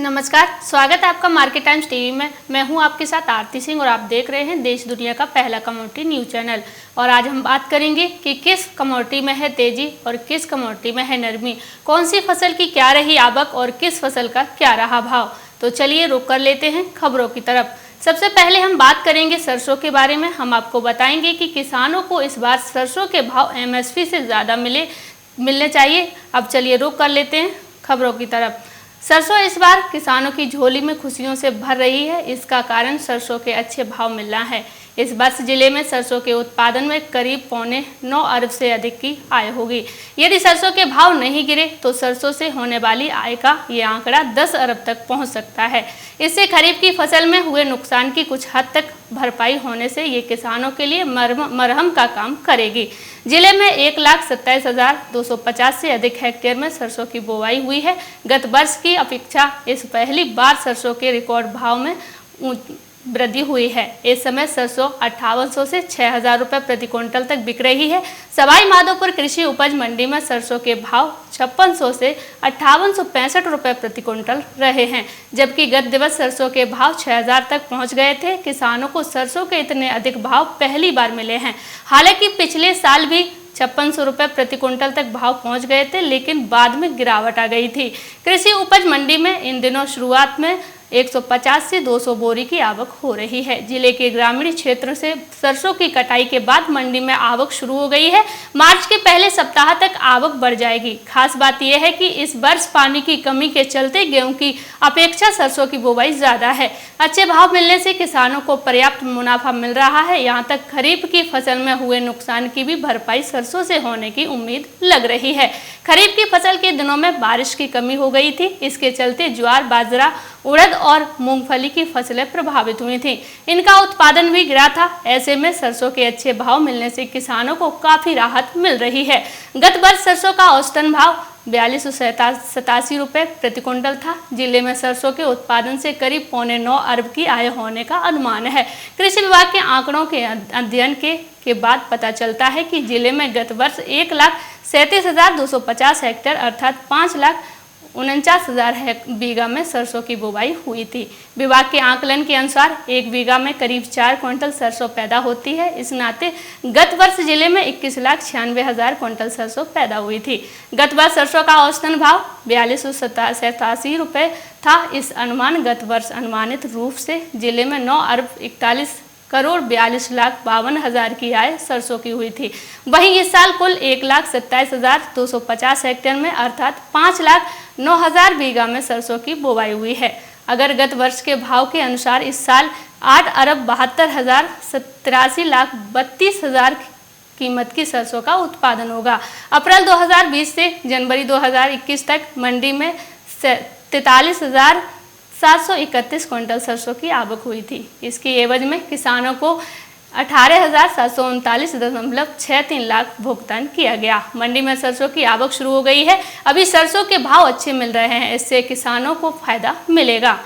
नमस्कार, स्वागत है आपका मार्केट टाइम्स टीवी में। मैं हूं आपके साथ आरती सिंह और आप देख रहे हैं देश दुनिया का पहला कमोडिटी न्यूज चैनल। और आज हम बात करेंगे कि किस कमोडिटी में है तेजी और किस कमोडिटी में है नरमी, कौन सी फसल की क्या रही आवक और किस फसल का क्या रहा भाव। तो चलिए रुक कर लेते हैं खबरों की तरफ। सबसे पहले हम बात करेंगे सरसों के बारे में। हम आपको बताएंगे कि किसानों को इस बार सरसों के भाव एमएसपी से ज़्यादा मिलने चाहिए। अब चलिए रुक कर लेते हैं खबरों की तरफ। सरसों इस बार किसानों की झोली में खुशियों से भर रही है। इसका कारण सरसों के अच्छे भाव मिलना है। इस वर्ष जिले में सरसों के उत्पादन में करीब 9.25 अरब से अधिक की आय होगी। यदि सरसों के भाव नहीं गिरे तो सरसों से होने वाली आय का ये आंकड़ा 10 अरब तक पहुंच सकता है। इससे खरीफ की फसल में हुए नुकसान की कुछ हद तक भरपाई होने से ये किसानों के लिए मरहम का काम करेगी। जिले में 1,27,250 से अधिक हेक्टेयर में सरसों की बुवाई हुई है। गत वर्ष की अपेक्षा इस पहली बार सरसों के रिकॉर्ड भाव में वृद्धि हुई है। इस समय सरसों 5800 से 6000 रुपये प्रति क्विंटल तक बिक रही है। सवाई माधोपुर कृषि उपज मंडी में सरसों के भाव 5600 से 5865 रुपये प्रति क्विंटल रहे हैं, जबकि गत दिवस सरसों के भाव 6000 तक पहुंच गए थे। किसानों को सरसों के इतने अधिक भाव पहली बार मिले हैं। हालांकि पिछले साल भी 5600 रुपये प्रति क्विंटल तक भाव पहुंच गए थे, लेकिन बाद में गिरावट आ गई थी। कृषि उपज मंडी में इन दिनों शुरुआत में 150 से 200 बोरी की आवक हो रही है। जिले के ग्रामीण क्षेत्र से सरसों की कटाई के बाद मंडी में आवक शुरू हो गई है। मार्च के पहले सप्ताह तक आवक बढ़ जाएगी। खास बात यह है कि इस वर्ष पानी की कमी के चलते गेहूं की अपेक्षा सरसों की बुवाई ज्यादा है। अच्छे भाव मिलने से किसानों को पर्याप्त मुनाफा मिल रहा है। यहाँ तक खरीफ की फसल में हुए नुकसान की भी भरपाई सरसों से होने की उम्मीद लग रही है। खरीफ की फसल के दिनों में बारिश की कमी हो गई थी। इसके चलते ज्वार, बाजरा, उड़द और मूंगफली की फसलें प्रभावित हुई थी। इनका उत्पादन भी गिरा था। ऐसे में सरसों के अच्छे भाव मिलने से किसानों को काफी राहत मिल रही है। गत वर्ष सरसों का औसतन भाव 4287 रुपये प्रति क्विंटल था। जिले में सरसों के उत्पादन से करीब 9.25 अरब की आय होने का अनुमान है। कृषि विभाग के आंकड़ों के अध्ययन के बाद पता चलता है कि जिले में गत वर्ष 1,37,250 हेक्टेयर अर्थात 5,49,000 बीघा में सरसों की बुवाई हुई थी। विभाग के आकलन के अनुसार एक बीघा में करीब 4 क्विंटल सरसों पैदा होती है। इस नाते गत वर्ष जिले में 21,96,000 क्विंटल सरसों पैदा हुई थी। गत वर्ष सरसों का औसतन भाव 4287 रुपये था। इस अनुमान गत वर्ष अनुमानित रूप से जिले में 9 अरब 41,42,52,000 की आय सरसों की हुई थी। वहीं इस साल कुल 1,27,250 हेक्टेयर में अर्थात 5,09,000 बीघा में सरसों की बुवाई हुई है। अगर गत वर्ष के भाव के अनुसार इस साल 8 अरब 72,000 83,32,000 कीमत की सरसों का उत्पादन होगा। अप्रैल 2020 से जनवरी 2021 तक मंडी में 43,731 क्विंटल सरसों की आवक हुई थी। इसकी एवज में किसानों को 18,739.63 लाख भुगतान किया गया। मंडी में सरसों की आवक शुरू हो गई है। अभी सरसों के भाव अच्छे मिल रहे हैं। इससे किसानों को फायदा मिलेगा।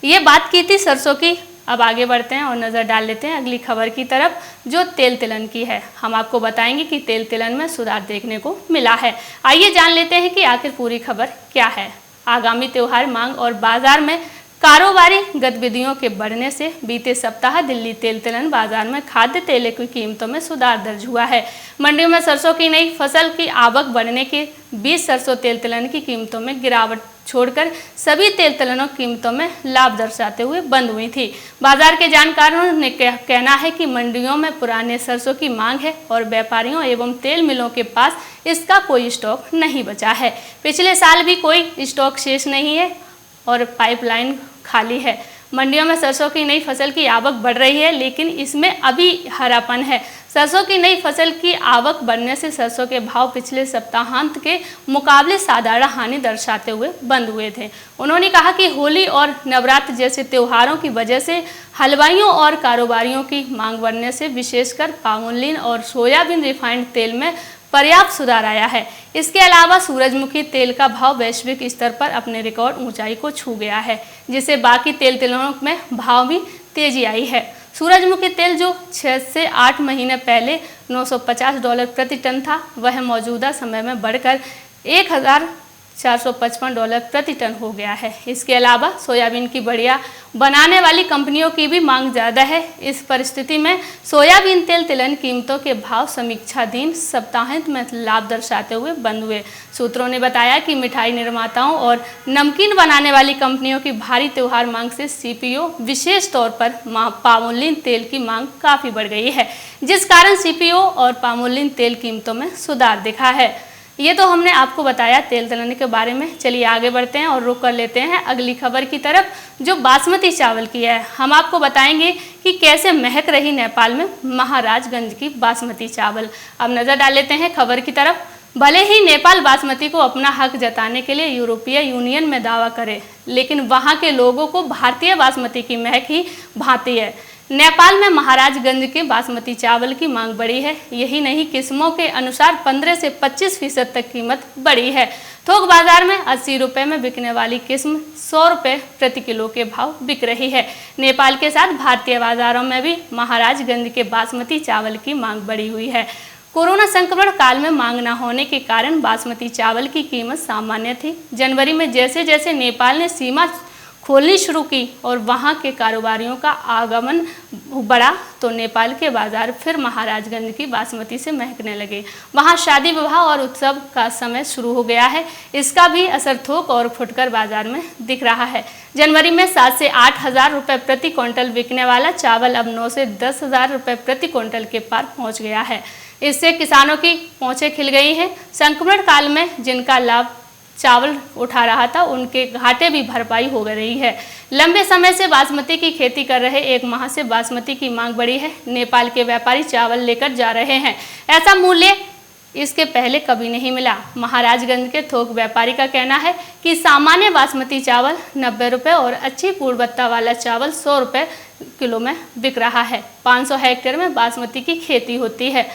ये बात की थी सरसों की। अब आगे बढ़ते हैं और नज़र डाल लेते हैं अगली खबर की तरफ, जो तेल तिलहन की है। हम आपको बताएंगे कि तेल तिलहन में सुधार देखने को मिला है। आइए जान लेते हैं कि आखिर पूरी खबर क्या है। आगामी त्योहार मांग और बाजार में कारोबारी गतिविधियों के बढ़ने से बीते सप्ताह दिल्ली तेल तिलहन बाजार में खाद्य तेल की कीमतों में सुधार दर्ज हुआ है। मंडियों में सरसों की नई फसल की आवक बढ़ने के बीच सरसों तेल तिलहन की कीमतों में गिरावट छोड़कर सभी तेल तिलहनों कीमतों में लाभ दर्शाते हुए बंद हुई थी। बाजार के जानकारों ने कहना है कि मंडियों में पुराने सरसों की मांग है और व्यापारियों एवं तेल मिलों के पास इसका कोई स्टॉक नहीं बचा है। पिछले साल भी कोई स्टॉक शेष नहीं है और पाइपलाइन खाली है। मंडियों में सरसों की नई फसल की आवक बढ़ रही है, लेकिन इसमें अभी हरापन है। सरसों की नई फसल की आवक बढ़ने से सरसों के भाव पिछले सप्ताहांत के मुकाबले साधारण हानि दर्शाते हुए बंद हुए थे। उन्होंने कहा कि होली और नवरात्र जैसे त्योहारों की वजह से हलवाइयों और कारोबारियों की मांग बढ़ने से विशेषकर पामोलिन और सोयाबीन रिफाइंड तेल में पर्याप्त सुधार आया है। इसके अलावा सूरजमुखी तेल का भाव वैश्विक स्तर पर अपने रिकॉर्ड ऊंचाई को छू गया है, जिससे बाकी तेल तिलहनों में भाव भी तेजी आई है। सूरजमुखी तेल जो 6 से 8 महीने पहले $950 प्रति टन था, वह मौजूदा समय में बढ़कर $455 प्रति टन हो गया है। इसके अलावा सोयाबीन की बढ़िया बनाने वाली कंपनियों की भी मांग ज़्यादा है। इस परिस्थिति में सोयाबीन तेल तिलहन कीमतों के भाव समीक्षाधीन सप्ताहांत में लाभ दर्शाते हुए बंद हुए। सूत्रों ने बताया कि मिठाई निर्माताओं और नमकीन बनाने वाली कंपनियों की भारी त्योहार मांग से सीपीओ विशेष तौर पर पामोलिन तेल की मांग काफ़ी बढ़ गई है, जिस कारण सीपीओ और पामोलिन तेल कीमतों में सुधार दिखा है। ये तो हमने आपको बताया तेल तिलहन के बारे में। चलिए आगे बढ़ते हैं और रुख कर लेते हैं अगली खबर की तरफ, जो बासमती चावल की है। हम आपको बताएंगे कि कैसे महक रही नेपाल में महाराजगंज की बासमती चावल। अब नज़र डाल लेते हैं खबर की तरफ। भले ही नेपाल बासमती को अपना हक जताने के लिए यूरोपीय यूनियन में दावा करे, लेकिन वहाँ के लोगों को भारतीय बासमती की महक ही भाती है। नेपाल में महाराजगंज के बासमती चावल की मांग बढ़ी है। यही नहीं, किस्मों के अनुसार 15 से 25% तक कीमत बढ़ी है। थोक बाजार में 80 रुपये में बिकने वाली किस्म 100 रुपये प्रति किलो के भाव बिक रही है। नेपाल के साथ भारतीय बाजारों में भी महाराजगंज के बासमती चावल की मांग बढ़ी हुई है। कोरोना संक्रमण काल में मांग न होने के कारण बासमती चावल की कीमत सामान्य थी। जनवरी में जैसे जैसे नेपाल ने सीमा खोलनी शुरू की और वहां के कारोबारियों का आगमन बढ़ा, तो नेपाल के बाजार फिर महाराजगंज की बासमती से महकने लगे। वहां शादी विवाह और उत्सव का समय शुरू हो गया है। इसका भी असर थोक और फुटकर बाजार में दिख रहा है। जनवरी में 7 से 8 हज़ार रुपये प्रति क्विंटल बिकने वाला चावल अब 9 से 10 हज़ार रुपये प्रति क्विंटल के पार पहुंच गया है। इससे किसानों की पहुंचें खिल गई हैं। संक्रमण काल में जिनका लाभ चावल उठा रहा था, उनके घाटे भी भरपाई हो रही है। लंबे समय से बासमती की खेती कर रहे 1 माह से बासमती की मांग बढ़ी है। नेपाल के व्यापारी चावल लेकर जा रहे हैं। ऐसा मूल्य इसके पहले कभी नहीं मिला। महाराजगंज के थोक व्यापारी का कहना है कि सामान्य बासमती चावल 90 रुपये और अच्छी गुणवत्ता वाला चावल 100 रुपये किलो में बिक रहा है। 500 हेक्टेयर में बासमती की खेती होती है।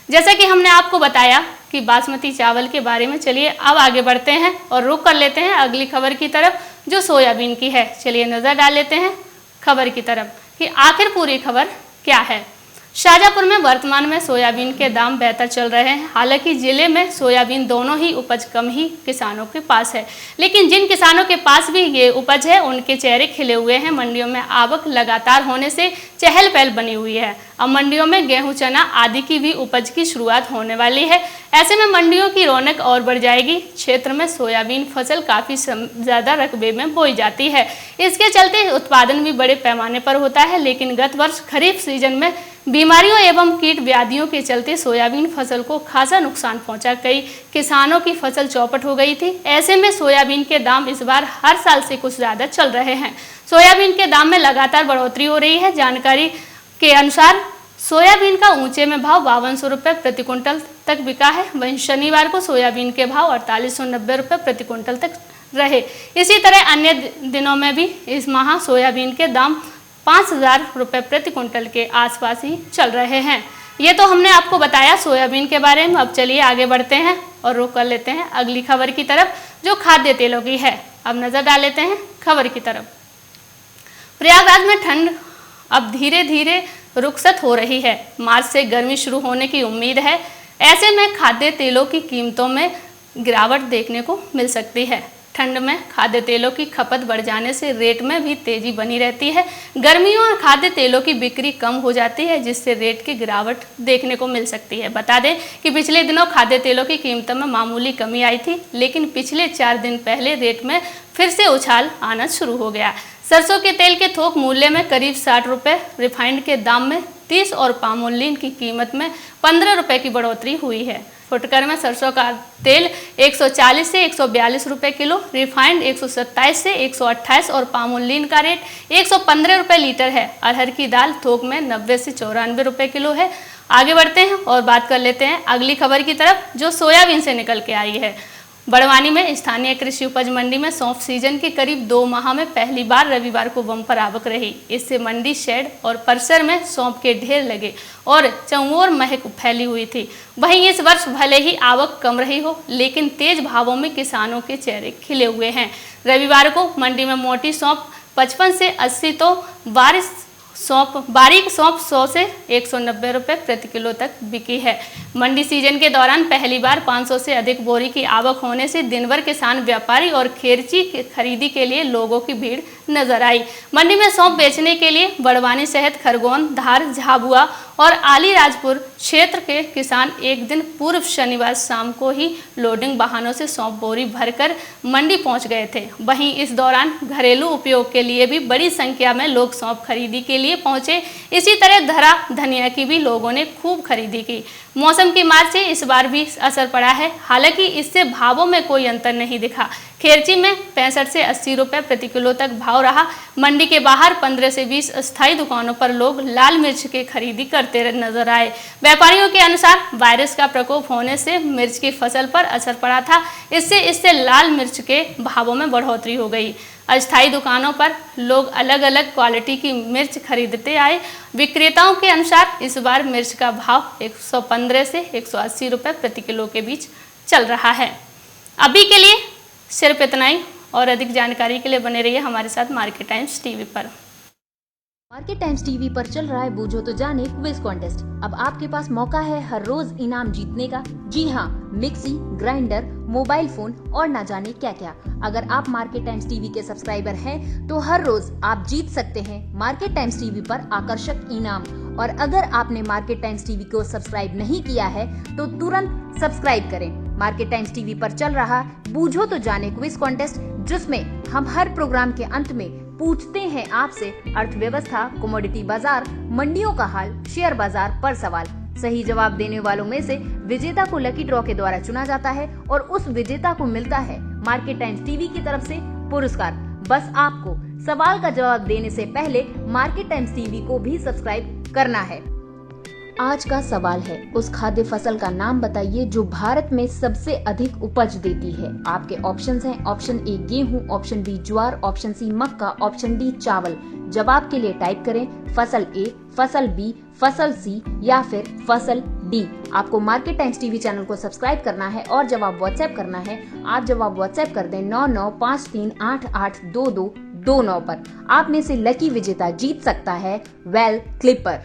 जैसा कि हमने आपको बताया कि बासमती चावल के बारे में, चलिए अब आगे बढ़ते हैं और रुख कर लेते हैं अगली खबर की तरफ, जो सोयाबीन की है। चलिए नज़र डाल लेते हैं खबर की तरफ कि आखिर पूरी खबर क्या है। शाजापुर में वर्तमान में सोयाबीन के दाम बेहतर चल रहे हैं। हालांकि जिले में सोयाबीन दोनों ही उपज कम ही किसानों के पास है, लेकिन जिन किसानों के पास भी ये उपज है उनके चेहरे खिले हुए हैं। मंडियों में आवक लगातार होने से चहल पहल बनी हुई है। अब मंडियों में गेहूं, चना आदि की भी उपज की शुरुआत होने वाली है। ऐसे में मंडियों की रौनक और बढ़ जाएगी। क्षेत्र में सोयाबीन फसल काफ़ी ज़्यादा रकबे में बोई जाती है। इसके चलते उत्पादन भी बड़े पैमाने पर होता है, लेकिन गत वर्ष खरीफ सीजन में बीमारियों एवं कीट व्याधियों के चलते सोयाबीन फसल को खासा नुकसान पहुंचा। कई किसानों की फसल चौपट हो गई थी। ऐसे में सोयाबीन के दाम इस बार हर साल से कुछ ज़्यादा चल रहे हैं। सोयाबीन के दाम में लगातार बढ़ोतरी हो रही है। जानकारी के अनुसार सोयाबीन का ऊंचे में भाव 5200 रुपये प्रति क्विंटल तक बिका है। वहीं शनिवार को सोयाबीन के भाव 4890 रुपये प्रति क्विंटल तक रहे। इसी तरह अन्य दिनों में भी इस माह सोयाबीन के दाम 5000 रुपये प्रति क्विंटल के आसपास ही चल रहे हैं। ये तो हमने आपको बताया सोयाबीन के बारे में। अब चलिए आगे बढ़ते हैं और रुख कर लेते हैं अगली खबर की तरफ, जो खाद्य तेलों की है। अब नज़र डाल लेते हैं खबर की तरफ। प्रयागराज में ठंड अब धीरे धीरे रुखसत हो रही है। मार्च से गर्मी शुरू होने की उम्मीद है। ऐसे में खाद्य तेलों की कीमतों में गिरावट देखने को मिल सकती है। ठंड में खाद्य तेलों की खपत बढ़ जाने से रेट में भी तेजी बनी रहती है। गर्मियों में खाद्य तेलों की बिक्री कम हो जाती है, जिससे रेट की गिरावट देखने को मिल सकती है। बता दें कि पिछले दिनों खाद्य तेलों की कीमतों में मामूली कमी आई थी, लेकिन पिछले 4 दिन पहले रेट में फिर से उछाल आना शुरू हो गया। सरसों के तेल के थोक मूल्य में करीब 60 रुपये, रिफाइंड के दाम में 30 और पामोलिन की कीमत में 15 रुपये की बढ़ोतरी हुई है। फुटकर में सरसों का तेल 140 से 142 रुपये किलो, रिफाइंड 127 से 128 और पामोलिन का रेट 115 रुपये लीटर है। अरहर की दाल थोक में 90 से 94 रुपये किलो है। आगे बढ़ते हैं और बात कर लेते हैं अगली खबर की तरफ, जो सोयाबीन से निकल के आई है। बड़वानी में स्थानीय कृषि उपज मंडी में सौंफ सीजन के करीब 2 माह में पहली बार रविवार को बम्पर आवक रही। इससे मंडी शेड और परिसर में सौंफ के ढेर लगे और चौओर महक फैली हुई थी। वहीं इस वर्ष भले ही आवक कम रही हो, लेकिन तेज भावों में किसानों के चेहरे खिले हुए हैं। रविवार को मंडी में मोटी सौंफ 55 से 80 तो बारिश सौंफ, बारीक सौंफ 100 से 190 रुपये प्रति किलो तक बिकी है। मंडी सीजन के दौरान पहली बार 500 से अधिक बोरी की आवक होने से दिन भर किसान, व्यापारी और खेरची की खरीदी के लिए लोगों की भीड़ नजर आई। मंडी में सौंफ बेचने के लिए बड़वानी सहित खरगोन, धार, झाबुआ और आलीराजपुर क्षेत्र के किसान एक दिन पूर्व शनिवार शाम को ही लोडिंग वाहनों से सौंफ बोरी भरकर मंडी पहुंच गए थे। वहीं इस दौरान घरेलू उपयोग के लिए भी बड़ी संख्या में लोग सौंफ खरीदी के लिए पहुंचे। इसी तरह धरा धनिया की भी लोगों ने खूब खरीदी की। मौसम की मार से इस बार भी असर पड़ा है, हालांकि इससे भावों में कोई अंतर नहीं दिखा। खेरची में 65 से 80 रुपये प्रति किलो तक भाव रहा। मंडी के बाहर 15 से 20 अस्थायी दुकानों पर लोग लाल मिर्च की खरीदी करते नजर आए। व्यापारियों के अनुसार वायरस का प्रकोप होने से मिर्च की फसल पर असर पड़ा था। इससे लाल मिर्च के भावों में बढ़ोतरी हो गई। अस्थायी दुकानों पर लोग अलग अलग क्वालिटी की मिर्च खरीदते आए। विक्रेताओं के अनुसार इस बार मिर्च का भाव 115 से 180 रुपये प्रति किलो के बीच चल रहा है। अभी के लिए सिर्फ इतना ही, और अधिक जानकारी के लिए बने रहिए हमारे साथ मार्केट टाइम्स टीवी पर। मार्केट टाइम्स टीवी पर चल रहा है बूझो तो जाने क्विज कॉन्टेस्ट। अब आपके पास मौका है हर रोज इनाम जीतने का। जी हाँ, मिक्सी, ग्राइंडर, मोबाइल फोन और ना जाने क्या क्या। अगर आप मार्केट टाइम्स टीवी के सब्सक्राइबर हैं तो हर रोज आप जीत सकते हैं मार्केट टाइम्स टीवी पर आकर्षक इनाम। और अगर आपने मार्केट टाइम्स टीवी को सब्सक्राइब नहीं किया है तो तुरंत सब्सक्राइब करें। मार्केट टाइम्स टीवी पर चल रहा बूझो तो जाने क्विज कॉन्टेस्ट, जिसमें हम हर प्रोग्राम के अंत में पूछते हैं आपसे अर्थव्यवस्था, कमोडिटी बाजार, मंडियों का हाल, शेयर बाजार पर सवाल। सही जवाब देने वालों में से विजेता को लकी ड्रॉ के द्वारा चुना जाता है और उस विजेता को मिलता है मार्केट टाइम्स टीवी की तरफ से पुरस्कार। बस आपको सवाल का जवाब देने से पहले मार्केट टाइम्स टीवी को भी सब्सक्राइब करना है। आज का सवाल है, उस खाद्य फसल का नाम बताइए जो भारत में सबसे अधिक उपज देती है। आपके ऑप्शंस हैं, ऑप्शन ए गेहूं, ऑप्शन बी ज्वार, ऑप्शन सी मक्का, ऑप्शन डी चावल। जवाब के लिए टाइप करें फसल ए, फसल बी, फसल सी या फिर फसल डी। आपको मार्केट टाइम्स टीवी चैनल को सब्सक्राइब करना है और जवाब व्हाट्सएप करना है। आप जवाब व्हाट्सएप कर दें 9953882229 पर। आप में से लकी विजेता जीत सकता है वेल क्लिपर।